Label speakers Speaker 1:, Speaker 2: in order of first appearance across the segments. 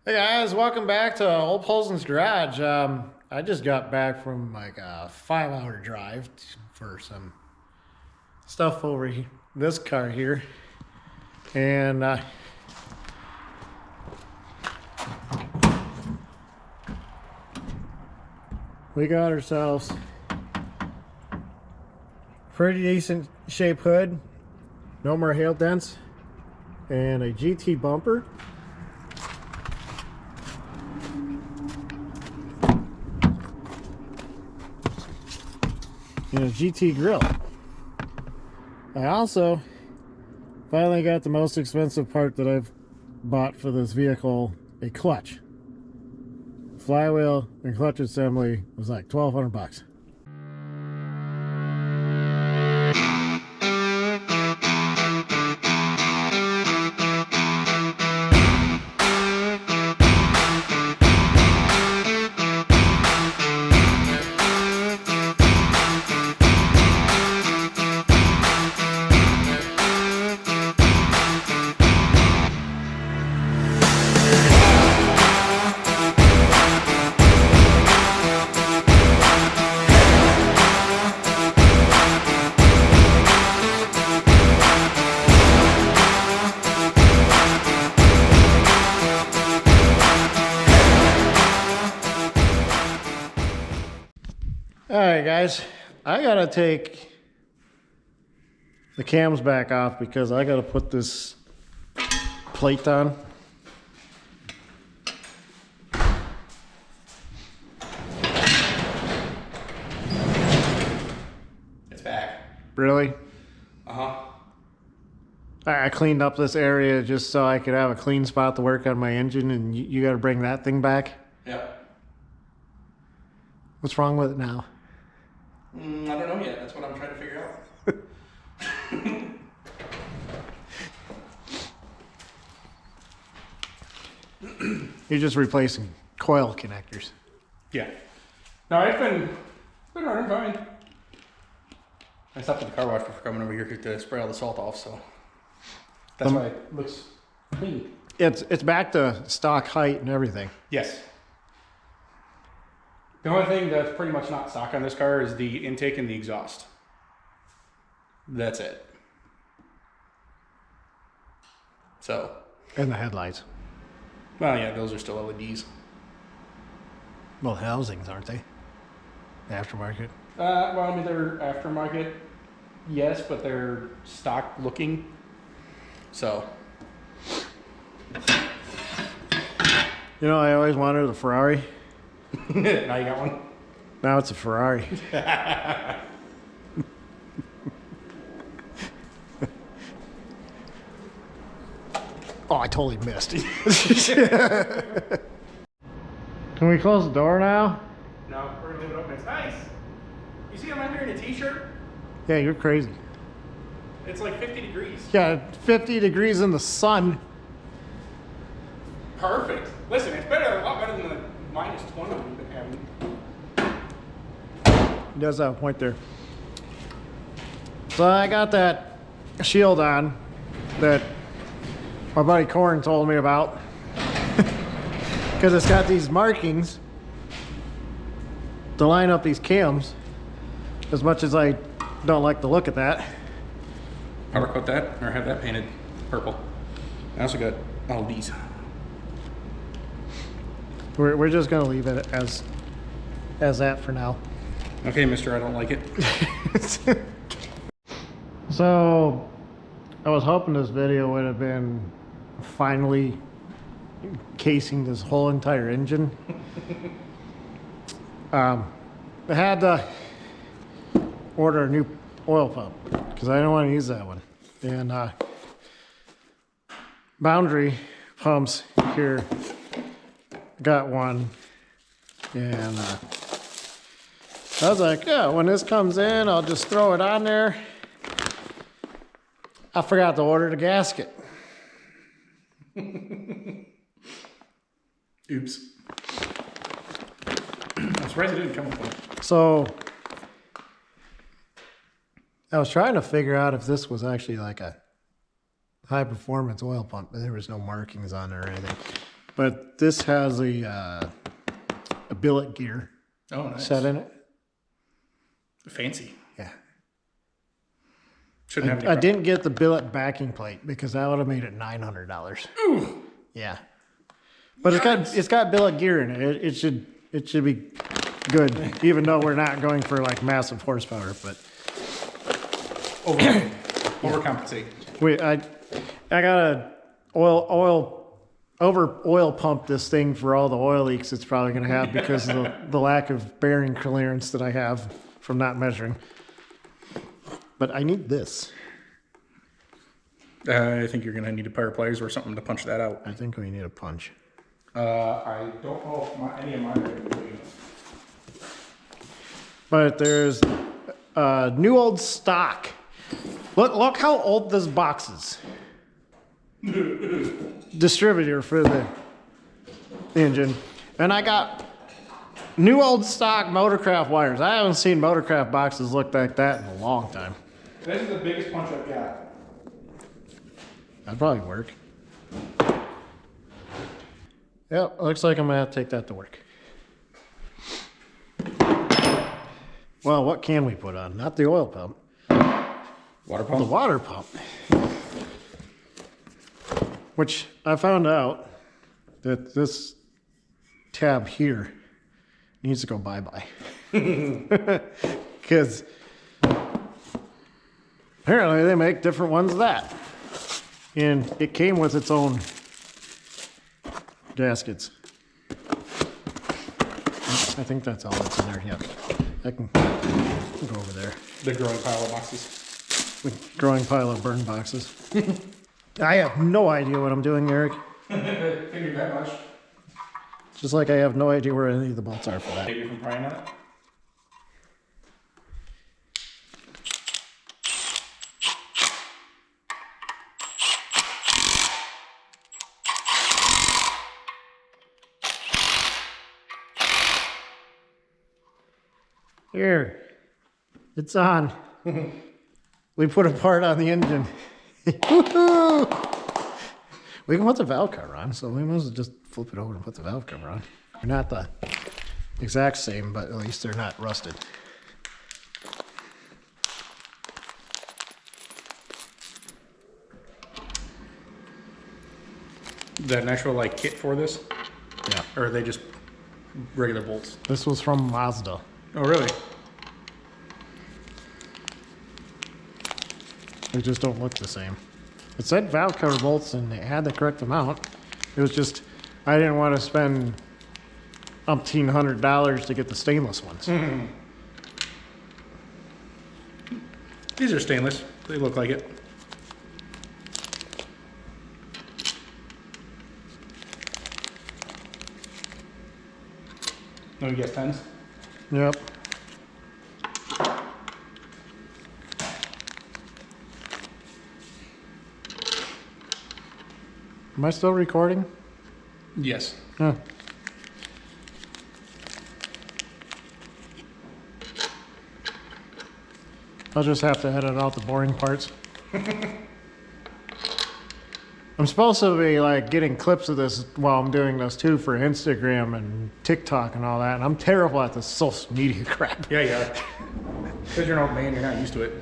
Speaker 1: Hey guys, welcome back to Old Polson's Garage. I just got back from like a 5-hour drive for some stuff over this car here, and we got ourselves pretty decent shape hood, no more hail dents, and a GT bumper. And a GT grill. I also finally got the most expensive part that I've bought for this vehicle, a clutch. Flywheel and clutch assembly was like $1,200. Alright guys, I gotta take the cams back off because I gotta put this plate on.
Speaker 2: It's back.
Speaker 1: Really?
Speaker 2: Uh-huh.
Speaker 1: I cleaned up this area just so I could have a clean spot to work on my engine, and you gotta bring that thing back?
Speaker 2: Yep.
Speaker 1: What's wrong with it now?
Speaker 2: I don't know yet. That's what I'm trying to figure out.
Speaker 1: You're just replacing coil connectors.
Speaker 2: Yeah. No, it's been running fine. I stopped at the car wash before coming over here to spray all the salt off, so that's why it looks clean.
Speaker 1: It's back to stock height and everything.
Speaker 2: Yes. The only thing that's pretty much not stock on this car is the intake and the exhaust. That's it. So.
Speaker 1: And the headlights.
Speaker 2: Well, yeah, those are still LEDs.
Speaker 1: Well, housings, aren't they? Aftermarket.
Speaker 2: Well, I mean, they're aftermarket, yes, but they're stock looking. So.
Speaker 1: You know, I always wanted a Ferrari.
Speaker 2: Now you got one?
Speaker 1: Now it's a Ferrari. Oh, I totally missed. Can we close the door now?
Speaker 2: No, we're gonna leave it open. It's nice. You see I'm out here in a t-shirt?
Speaker 1: Yeah, you're crazy.
Speaker 2: It's like 50 degrees.
Speaker 1: Yeah, 50 degrees in the sun.
Speaker 2: Perfect. Listen, it's better, a lot better than the minus 20 we've been having.
Speaker 1: He does have a point there. So I got that shield on that my buddy Corin told me about. Because it's got these markings to line up these cams. As much as I don't like the look at that.
Speaker 2: Powder coat that, or have that painted purple. I also got all these.
Speaker 1: We're just gonna leave it as that for now.
Speaker 2: Okay, mister, I don't like it.
Speaker 1: So I was hoping this video would have been finally casing this whole entire engine. I had to order a new oil pump because I don't want to use that one. And Boundary pumps here got one, and I was like, yeah, when this comes in, I'll just throw it on there. I forgot to order the gasket.
Speaker 2: Oops. I'm surprised it didn't come with one.
Speaker 1: So I was trying to figure out if this was actually like a high performance oil pump, but there was no markings on it or anything. But this has a billet gear set in it.
Speaker 2: Fancy.
Speaker 1: Yeah.
Speaker 2: Shouldn't have any
Speaker 1: I didn't get the billet backing plate because that would have made it $900.
Speaker 2: Ooh.
Speaker 1: Yeah. But it's got billet gear in it. It should be good, even though we're not going for like massive horsepower. But
Speaker 2: overcompensate.
Speaker 1: I gotta oil pump this thing for all the oil leaks it's probably gonna have because of the lack of bearing clearance that I have from not measuring. But I need this.
Speaker 2: I think you're gonna need a pair of pliers or something to punch that out.
Speaker 1: I think we need a punch.
Speaker 2: I don't know if any of mine are going to be.
Speaker 1: But there's new old stock. Look how old this box is. Distributor for the engine. And I got new old stock Motorcraft wires. I haven't seen Motorcraft boxes look like that in a long time.
Speaker 2: This is the biggest punch I've got.
Speaker 1: That'd probably work. Yep, looks like I'm gonna have to take that to work. Well, what can we put on? Not the oil pump.
Speaker 2: Water pump?
Speaker 1: The water pump. Which I found out that this tab here needs to go bye-bye. Because apparently they make different ones of that. And it came with its own gaskets. I think that's all that's in there. Yep. I can go over there.
Speaker 2: The growing pile of boxes.
Speaker 1: The growing pile of burn boxes. I have no idea what I'm doing, Eric.
Speaker 2: Figured that much.
Speaker 1: Just like I have no idea where any of the bolts are for that.
Speaker 2: Maybe from prying on it.
Speaker 1: Here, it's on. We put a part on the engine. Woohoo! We can put the valve cover on, so we must just flip it over and put the valve cover on. They're not the exact same, but at least they're not rusted.
Speaker 2: Is that an actual like kit for this?
Speaker 1: Yeah.
Speaker 2: Or are they just regular bolts?
Speaker 1: This was from Mazda.
Speaker 2: Oh, really?
Speaker 1: They just don't look the same. It said valve cover bolts and it had the correct amount. It was just, I didn't want to spend $1,800 to get the stainless ones.
Speaker 2: Mm-hmm. These are stainless. They look like it. No, you guess 10s?
Speaker 1: Yep. Am I still recording?
Speaker 2: Yes.
Speaker 1: Huh. I'll just have to edit out the boring parts. I'm supposed to be like getting clips of this while I'm doing this too for Instagram and TikTok and all that, and I'm terrible at the social media crap.
Speaker 2: Yeah, yeah. Because you're an old man, you're not used to it.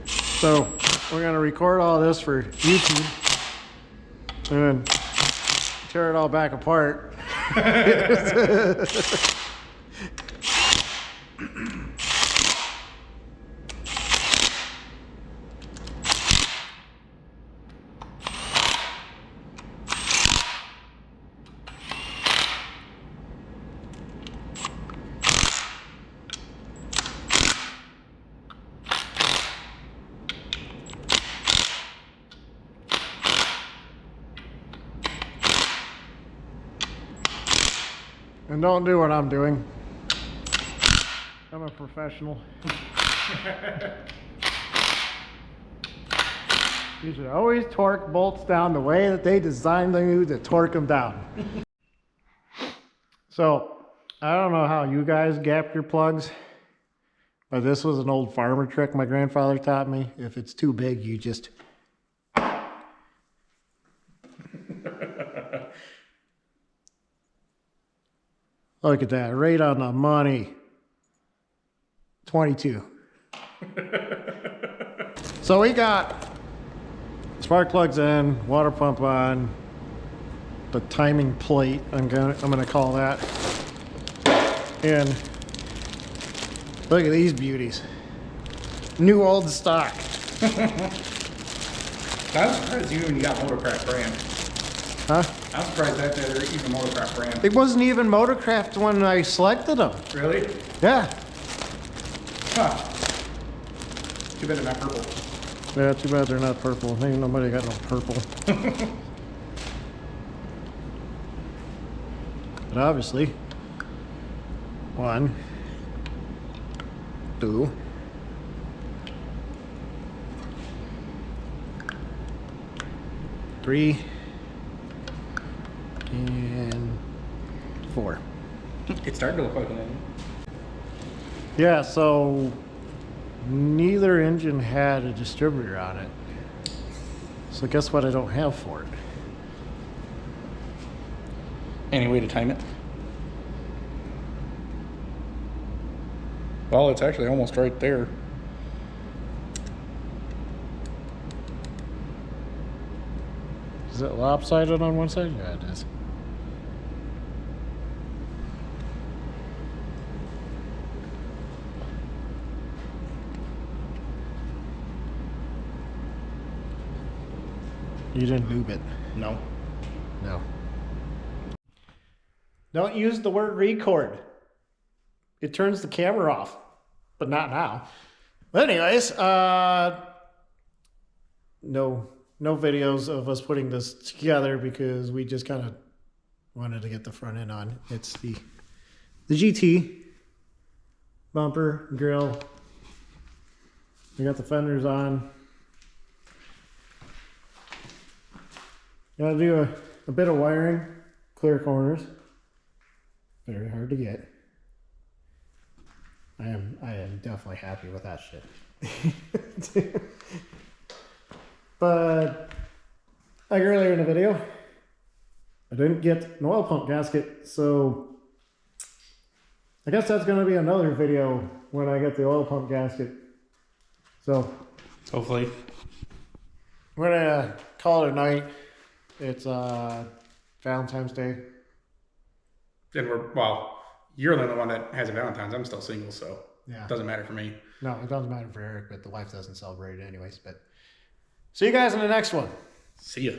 Speaker 1: So we're gonna record all this for YouTube and then tear it all back apart. And don't do what I'm doing. I'm a professional. You should always torque bolts down the way that they designed you to torque them down. So, I don't know how you guys gap your plugs, but this was an old farmer trick my grandfather taught me. If it's too big, you just Look at that, right on the money. 22. So we got spark plugs in, water pump on, the timing plate, I'm gonna call that. And look at these beauties. New old stock.
Speaker 2: I'm surprised you even got Motorcraft brand.
Speaker 1: Huh?
Speaker 2: I'm surprised that they're even Motorcraft brand.
Speaker 1: It wasn't even Motorcraft when I selected them.
Speaker 2: Really?
Speaker 1: Yeah.
Speaker 2: Huh. Too bad they're not purple.
Speaker 1: Yeah, too bad they're not purple. Ain't nobody got no purple. But obviously, 1, 2, 3, and 4.
Speaker 2: It started to look like an engine.
Speaker 1: Yeah, so neither engine had a distributor on it. So guess what I don't have for it?
Speaker 2: Any way to time it? Well, it's actually almost right there.
Speaker 1: Is it lopsided on one side? Yeah, it is. You didn't lube it.
Speaker 2: No.
Speaker 1: No. Don't use the word record. It turns the camera off, but not now. But anyways, no videos of us putting this together because we just kind of wanted to get the front end on. It's the GT bumper, grill. We got the fenders on. Gotta do a bit of wiring, clear corners. Very hard to get. I am definitely happy with that shit. But like earlier in the video, I didn't get an oil pump gasket, so I guess that's gonna be another video when I get the oil pump gasket. So
Speaker 2: Hopefully.
Speaker 1: we're gonna call it a night. It's Valentine's Day.
Speaker 2: And well, you're the only one that has a Valentine's. I'm still single, so
Speaker 1: Yeah.
Speaker 2: it doesn't matter for me.
Speaker 1: No, it doesn't matter for Eric, but the wife doesn't celebrate it anyways. But see you guys in the next one.
Speaker 2: See ya.